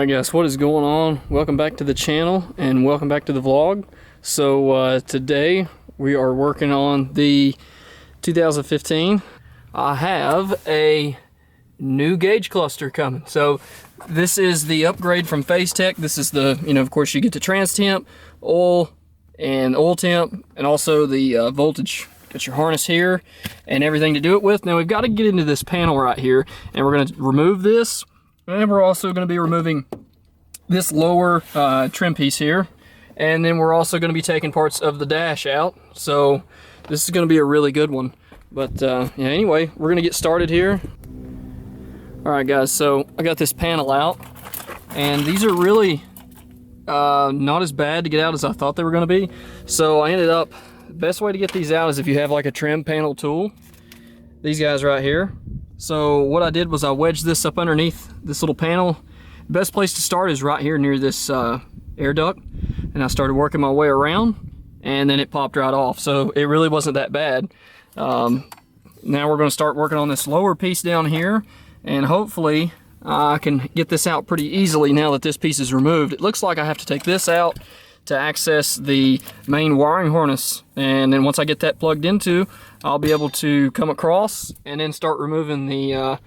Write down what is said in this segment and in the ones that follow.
Alright guys, what is going on? Welcome back to the channel and welcome back to the vlog. So today we are working on the 2015. I have a new gauge cluster coming. So this is the upgrade from Phase Tech. This is the, of course you get the trans temp, oil, and oil temp, and also the voltage. Got your harness here and everything to do it with. Now we've got to get into this panel right here, and we're going to remove this, and we're also going to be removing this lower trim piece here, and then we're also going to be taking parts of the dash out. So this is going to be a really good one. But yeah, anyway, we're going to get started here. Alright guys, so I got this panel out, and these are really not as bad to get out as I thought they were going to be. So I ended up, the best way to get these out is if you have like a trim panel tool. These guys right here. So what I did was I wedged this up underneath this little panel. The best place to start is right here near this air duct, and I started working my way around, and then it popped right off. So it really wasn't that bad. Now we're going to start working on this lower piece down here, and hopefully I can get this out pretty easily now that this piece is removed. It looks like I have to take this out to access the main wiring harness, and then once I get that plugged into, I'll be able to come across and then start removing the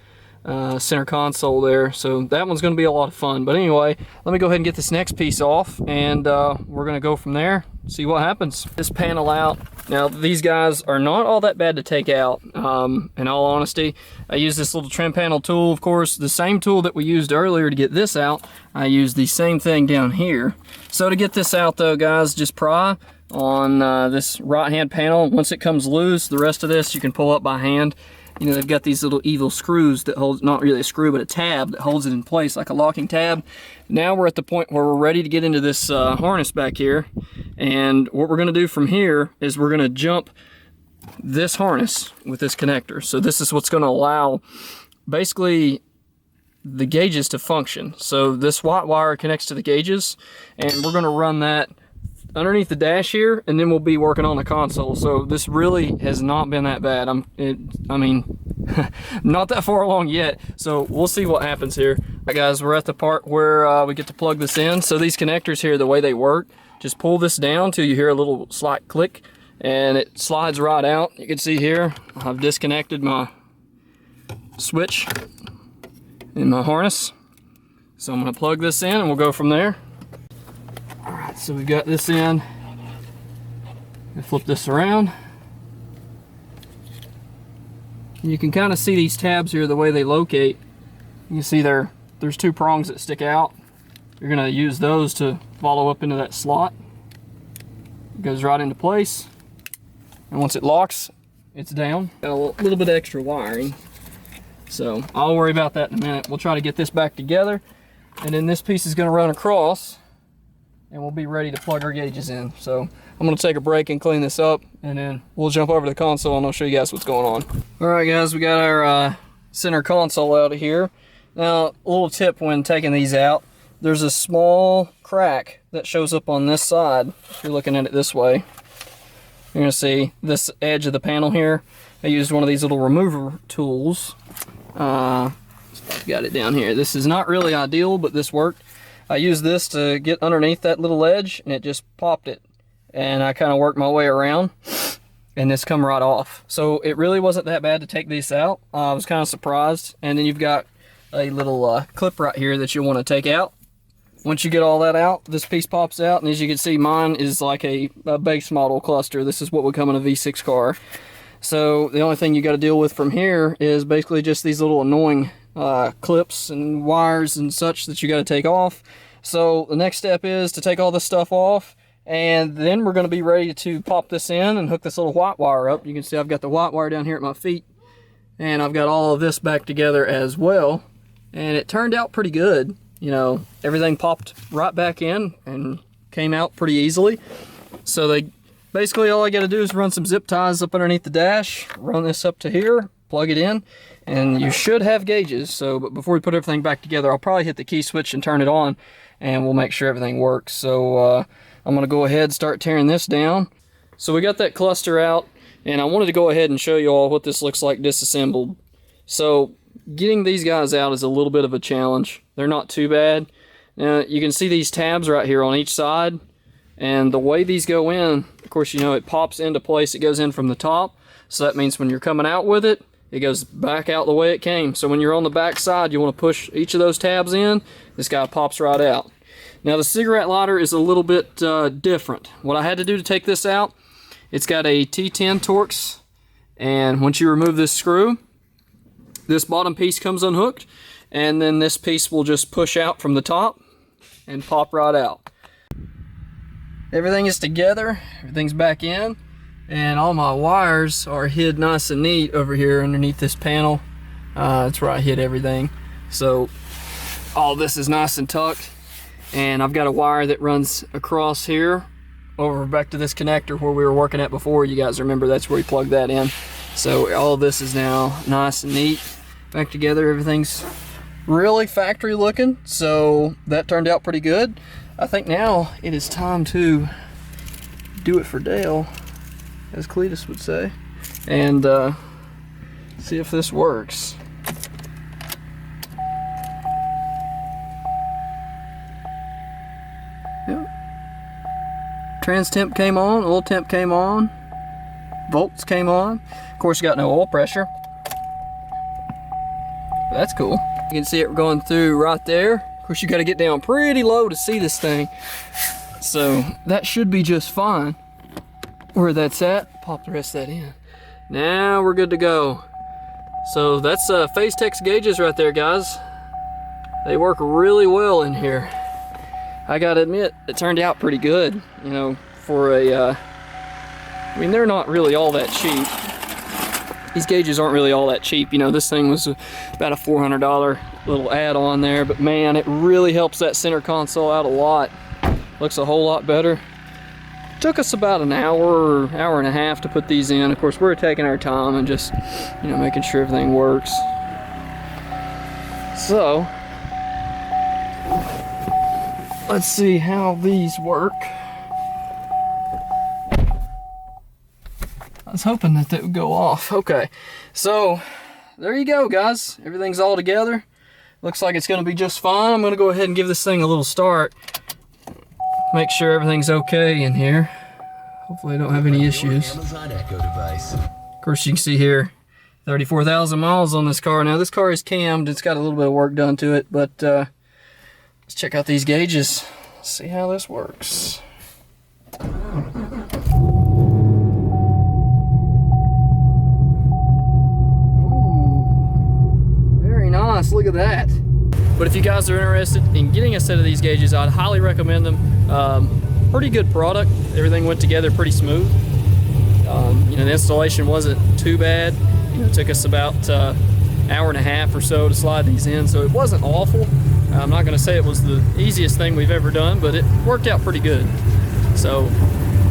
center console there. So that one's going to be a lot of fun. But anyway, let me go ahead and get this next piece off, and we're going to go from there, see what happens. This panel out. Now these guys are not all that bad to take out, in all honesty. I use this little trim panel tool, of course, the same tool that we used earlier to get this out. I use the same thing down here. So to get this out though, guys, just pry on this right hand panel. Once it comes loose, the rest of this you can pull up by hand. They've got these little evil screws that hold, not really a screw, but a tab that holds it in place like a locking tab. Now we're at the point where we're ready to get into this harness back here. And what we're going to do from here is we're going to jump this harness with this connector. So this is what's going to allow basically the gauges to function. So this white wire connects to the gauges, and we're going to run that underneath the dash here, and then we'll be working on the console. So this really has not been that bad. I mean, not that far along yet. So we'll see what happens here. All right, guys, we're at the part where we get to plug this in. So these connectors here, the way they work, just pull this down till you hear a little slight click, and it slides right out. You can see here, I've disconnected my switch in my harness. So I'm going to plug this in, and we'll go from there. Alright, so we've got this in. Flip this around. And you can kind of see these tabs here, the way they locate. You can see there's two prongs that stick out. You're going to use those to follow up into that slot. It goes right into place. And once it locks, it's down. Got a little bit of extra wiring. So I'll worry about that in a minute. We'll try to get this back together. And then this piece is going to run across, and we'll be ready to plug our gauges in. So I'm going to take a break and clean this up, and then we'll jump over to the console and I'll show you guys what's going on. Alright guys, we got our center console out of here. Now, a little tip when taking these out, there's a small crack that shows up on this side. If you're looking at it this way, you're going to see this edge of the panel here. I used one of these little remover tools. I've got it down here. This is not really ideal, but this worked. I used this to get underneath that little edge, and it just popped it. And I kind of worked my way around, and this come right off. So it really wasn't that bad to take these out. I was kind of surprised. And then you've got a little clip right here that you want to take out. Once you get all that out, this piece pops out, and as you can see, mine is like a base model cluster. This is what would come in a V6 car. So the only thing you got to deal with from here is basically just these little annoying clips and wires and such that you got to take off. So the next step is to take all this stuff off, and then we're going to be ready to pop this in and hook this little white wire up. You can see I've got the white wire down here at my feet, and I've got all of this back together as well, and it turned out pretty good. Everything popped right back in and came out pretty easily. So basically all I got to do is run some zip ties up underneath the dash, run this up to here, plug it in, and you should have gauges. So, but before we put everything back together, I'll probably hit the key switch and turn it on, and we'll make sure everything works. So I'm going to go ahead and start tearing this down. So we got that cluster out, and I wanted to go ahead and show you all what this looks like disassembled. So getting these guys out is a little bit of a challenge. They're not too bad. Now you can see these tabs right here on each side, and the way these go in, of course, you know, it pops into place. It goes in from the top, so that means when you're coming out with it, it goes back out the way it came. So when you're on the back side, you want to push each of those tabs in. This guy pops right out. Now the cigarette lighter is a little bit different. What I had to do to take this out, it's got a T10 Torx, and once you remove this screw, this bottom piece comes unhooked, and then this piece will just push out from the top and pop right out. Everything is together, everything's back in, and all my wires are hid nice and neat over here underneath this panel. That's where I hid everything. So all this is nice and tucked, and I've got a wire that runs across here over back to this connector where we were working at before. You guys remember that's where we plugged that in. So all of this is now nice and neat back together. Everything's really factory looking, so that turned out pretty good. I think now it is time to do it for Dale, as Cletus would say, and see if this works. Yep. Trans temp came on, oil temp came on, volts came on. Of course, you got no oil pressure. That's cool. You can see it going through right there. Of course, you got to get down pretty low to see this thing. So that should be just fine. Where that's at, pop the rest of that in. Now we're good to go. So that's Phase Tex gauges right there, guys. They work really well in here. I gotta admit, it turned out pretty good. You know, for a, I mean, they're not really all that cheap. These gauges aren't really all that cheap. You know, this thing was about a $400 little add-on there, but man, it really helps that center console out a lot. Looks a whole lot better. Took us about an hour or hour and a half to put these in. Of course, we're taking our time and just, you know, making sure everything works. So, let's see how these work. I was hoping that they would go off. Okay, so there you go, guys. Everything's all together. Looks like it's going to be just fine. I'm going to go ahead and give this thing a little start. Make sure everything's okay in here. Hopefully I don't have any issues. Of course, you can see here 34,000 miles on this car. Now this car is cammed. It's got a little bit of work done to it, but let's check out these gauges. See how this works. Nice, look at that. But if you guys are interested in getting a set of these gauges, I'd highly recommend them. Pretty good product. Everything went together pretty smooth. You know, the installation wasn't too bad. You know, it took us about hour and a half or so to slide these in, so it wasn't awful. I'm not going to say it was the easiest thing we've ever done, but it worked out pretty good. So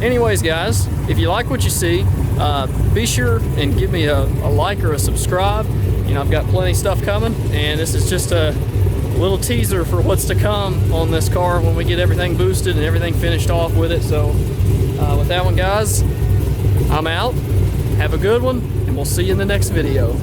anyways, guys, if you like what you see, be sure and give me a like or a subscribe. You know, I've got plenty of stuff coming, and this is just a little teaser for what's to come on this car when we get everything boosted and everything finished off with it. So with that one, guys, I'm out. Have a good one, and we'll see you in the next video.